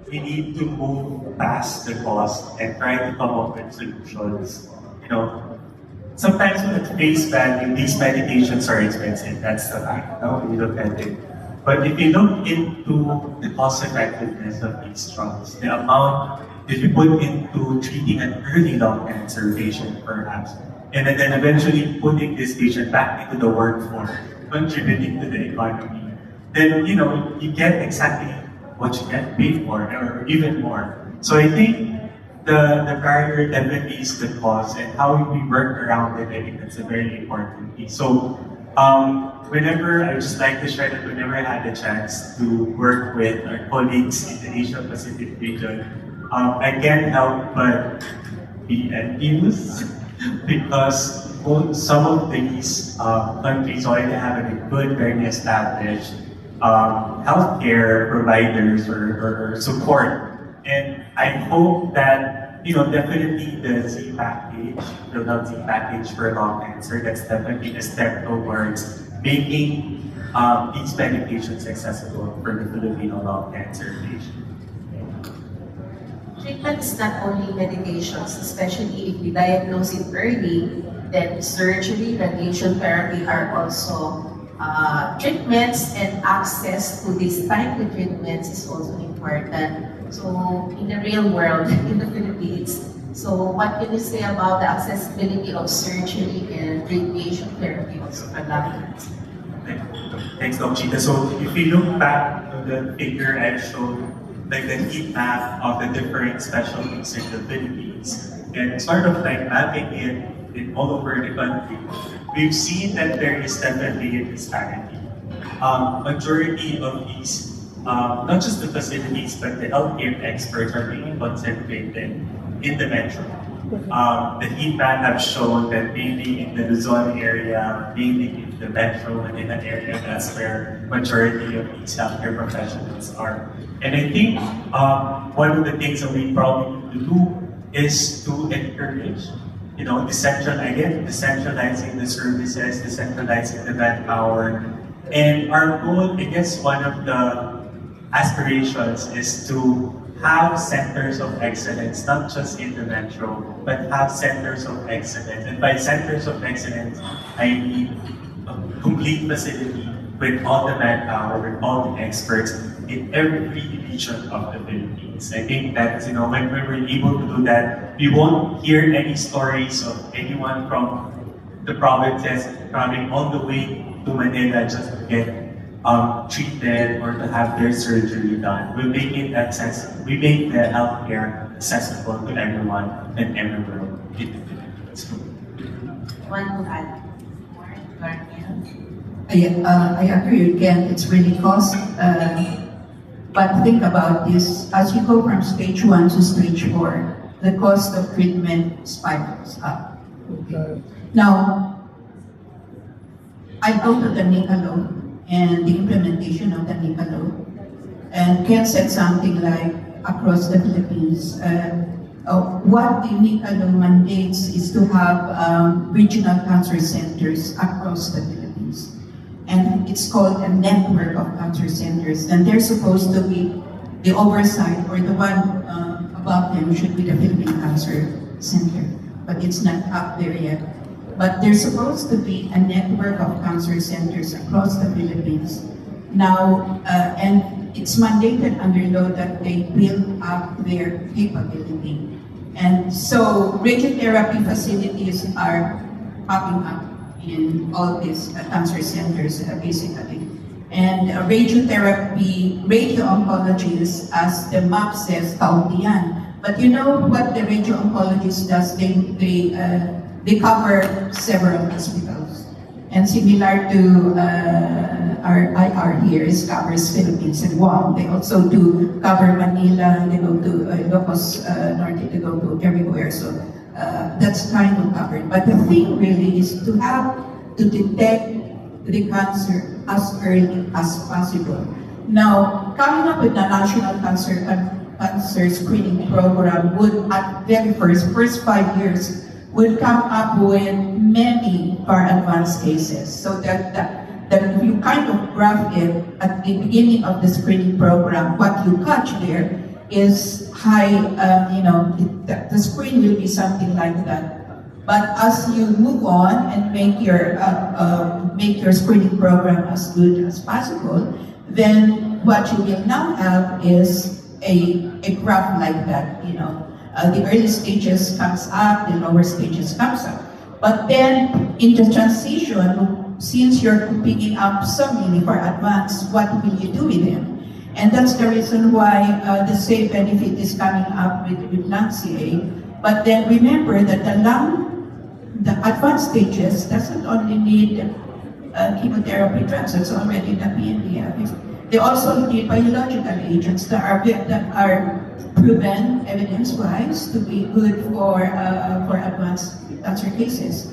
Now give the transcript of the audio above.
we need to move past the cost and try to come up with solutions. You know, sometimes at face value, these medications are expensive. That's the fact. No, we look at it. But if you look into the cost effectiveness of these drugs, the amount that you put into treating an early lung cancer patient, perhaps, and then eventually putting this patient back into the workforce, contributing to the economy, then you get exactly what you get paid for, or even more. So I think the barrier definitely is the cost, and how we work around it. I think that's a very important piece. So whenever I would just like to share that whenever I had the chance to work with our colleagues in the Asia Pacific region, I can't help but be envious because some of these countries already have a good, very established healthcare providers or support. And I hope that, definitely the Z package, the Love Z package for lung cancer, that's definitely a step towards making these medications accessible for the Filipino lung cancer patients. Treatment is not only medications, especially if we diagnose it early, then surgery, radiation therapy are also treatments, and access to these timely treatments is also important. So in the real world, in the Philippines, so what can you say about the accessibility of surgery and radiation therapy also for lung cancer? Thanks, Doc Chita. So if you look back to the figure I showed, like the heat map of the different specialties in the Philippines, and sort of like mapping it in all over the country, we've seen that there is definitely a disparity. Majority of these, not just the facilities, but the healthcare experts are being concentrated in the metro. The heat map have shown that mainly in the Luzon area, mainly in the metro and in that area, that's where majority of these healthcare professionals are. And I think one of the things that we probably need to do is to encourage, decentralizing the services, decentralizing the manpower. And our goal, I guess one of the aspirations is to have centers of excellence, not just in the metro, but have centers of excellence. And by centers of excellence, I mean a complete facility with all the manpower, with all the experts in every region of the Philippines. I think that, when we're able to do that, we won't hear any stories of anyone from the provinces coming all the way to Manila just to get treated or to have their surgery done. We make it accessible. We make the healthcare accessible to everyone and everywhere in the Philippines. Want to add more, Garniel? I agree again, it's really cost. But think about this, as you go from stage 1 to stage 4, the cost of treatment spirals up. Okay. Now, I go to the NICA law and the implementation of the NICA law, and Ken said something like across the Philippines, what the NICA law mandates is to have regional cancer centers across the Philippines. And it's called a network of cancer centers. And they're supposed to be the oversight, or the one above them should be the Philippine Cancer Center. But it's not up there yet. But there's supposed to be a network of cancer centers across the Philippines. Now, and it's mandated under law that they build up their capability. And so radiotherapy facilities are popping up in all these cancer centers, basically. And radiotherapy, radio-oncologists, as the map says, kauntian. But you know what the radio-oncologist does? They cover several hospitals. And similar to our IR here covers Philippines and Guam. They also do cover Manila, they go to Ilocos Norte, they go to everywhere. So that's kind of covered. But the thing really is to have to detect the cancer as early as possible. Now, coming up with the National Cancer Screening Program would, at very first 5 years, would come up with many far advanced cases. So that if you kind of graph it at the beginning of the screening program, what you catch there is high, the screen will be something like that. But as you move on and make your screening program as good as possible, then what you will now have is a graph like that. The early stages comes up, the lower stages comes up. But then in the transition, since you're picking up so many for advanced, what will you do with them? And that's the reason why the same benefit is coming up with lung CA. But then remember that the advanced stages doesn't only need chemotherapy drugs, it's already the PNDF. They also need biological agents that are proven evidence-wise to be good for advanced cancer cases.